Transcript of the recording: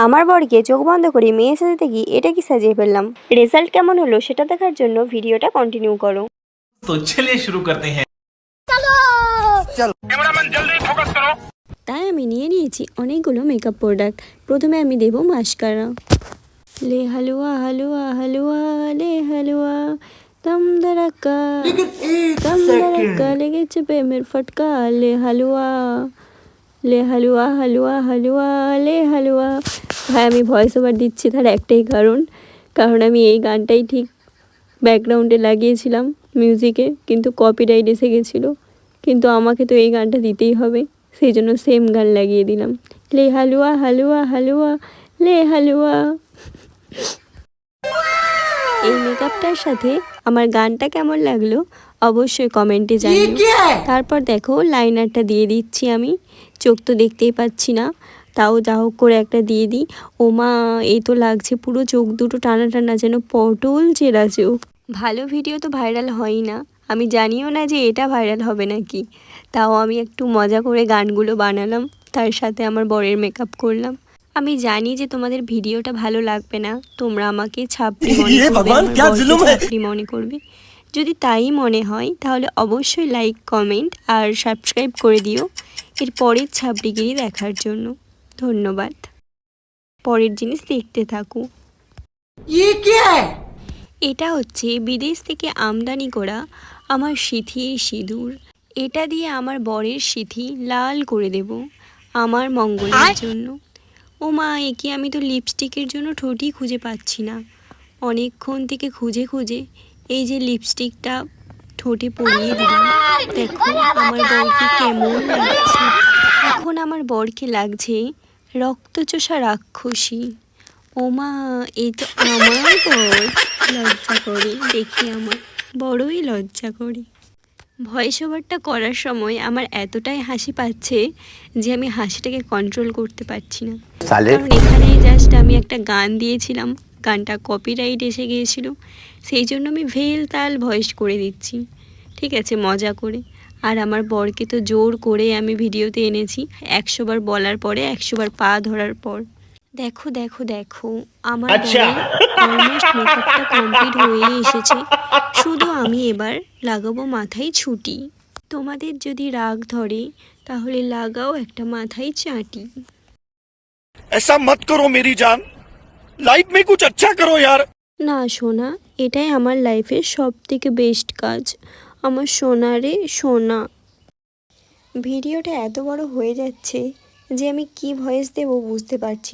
আমার বরকে চোখ বন্ধ করে মেয়ে সাজাতে গিয়ে এটা কি সাজিয়ে ফেললাম। রেজাল্ট কেমন হলো সেটা দেখার জন্য ভিডিওটা কন্টিনিউ করো। तो चलिए शुरू करते हैं। তাই আমি নিয়ে নিয়েছি অনেকগুলো মেকআপ প্রোডাক্ট। প্রথমে আমি দেব মাস্কারা। লে হালুয়া হালুয়া হালুয়া লে হালুয়া দম ধড়াকা দম ধড়াকা লেগেছে প্রেমের ফটকা লে হালুয়া হালুয়া হালুয়া লে হালুয়া। ভাই আমি ভয়েস ওভার দিচ্ছি তার একটাই কারণ আমি এই গানটাই ঠিক ব্যাকগ্রাউন্ডে লাগিয়েছিলাম মিউজিকে, কিন্তু কপিরাইট এসে গেছিলো। কিন্তু আমাকে তো এই গানটা দিতেই হবে, সেই জন্য সেম গান লাগিয়ে দিলাম। লে হালুয়া হালুয়া হালুয়া লে হালুয়া। এই মেকআপটার সাথে আমার গানটা কেমন লাগলো অবশ্যই কমেন্টে জানিও। তারপর দেখো লাইনারটা দিয়ে দিচ্ছি আমি। চোখ তো দেখতেই পাচ্ছি না, তাও যা হোক করে একটা দিয়ে দিই। ও মা, এই তো লাগছে পুরো চোখ দুটো টানা টানা, যেন পটল চেরা চোখ। ভালো ভিডিও তো ভাইরাল হয়ই না, আমি জানিও না যে এটা ভাইরাল হবে নাকি। তাও আমি একটু মজা করে গানগুলো বানালাম, তার সাথে আমার বরের মেকআপ করলাম। আমি জানি যে তোমাদের ভিডিওটা ভালো লাগবে না, তোমরা আমাকে ছাপড়ি মনে করবে, আমার বরকে ছাপড়ি মনে করবে। যদি তাই মনে হয় তাহলে অবশ্যই লাইক কমেন্ট আর সাবস্ক্রাইব করে দিও এর পরের ছাপড়িগিরি দেখার জন্য। ধন্যবাদ। পরের জিনিস দেখতে থাকো। এটা হচ্ছে বিদেশ থেকে আমদানি করা আমার সিঁথির সিঁদুর। এটা দিয়ে আমার বরের সিঁথি লাল করে দেব আমার মঙ্গলের জন্য। ও মা, একে আমি তো লিপস্টিকের জন্য ঠোঁটই খুঁজে পাচ্ছি না। অনেকক্ষণ থেকে খুঁজে এই যে লিপস্টিকটা ঠোঁটে পরিয়ে দিলাম। দেখো আমার বরকে কেমন লাগছে। এখন আমার বরকে লাগছে রক্তচোষা রাক্ষসী। ও মা, এই তো আমার বর। লজ্জা করে দেখি, আমার বড়ই লজ্জা করে। ভয়েস ওভারটা করার সময় আমার এতটাই হাসি পাচ্ছে যে আমি হাসিটাকে কন্ট্রোল করতে পারছি না। কারণ এখানেই জাস্ট আমি একটা গান দিয়েছিলাম, গানটা কপিরাইট এসে গিয়েছিল, সেই জন্য আমি ভেল তাল ভয়েস করে দিচ্ছি, ঠিক আছে, মজা করে। আর আমার বরকে তো জোর করে আমি ভিডিওতে এনেছি 100 বার বলার পরে 100 বার পা ধরার পর। দেখো দেখো দেখো, আমার অলমোস্ট মেকআপটা কমপ্লিট হয়ে এসেছে। শুধু আমি এবার লাগাবো মাথায় ছুটি। তোমাদের যদি রাগ ধরে তাহলে লাগাও একটা মাথায় চাটি। ऐसा मत करो मेरी जान, लाइफ में कुछ अच्छा करो यार। না সোনা, এটাই আমার লাইফের সব থেকে বেস্ট কাজ, আমার সোনা রে সোনা। ভিডিওটা এত বড় হয়ে যাচ্ছে যে আমি কি ভয়েস দেবো বুঝতে পারছি না।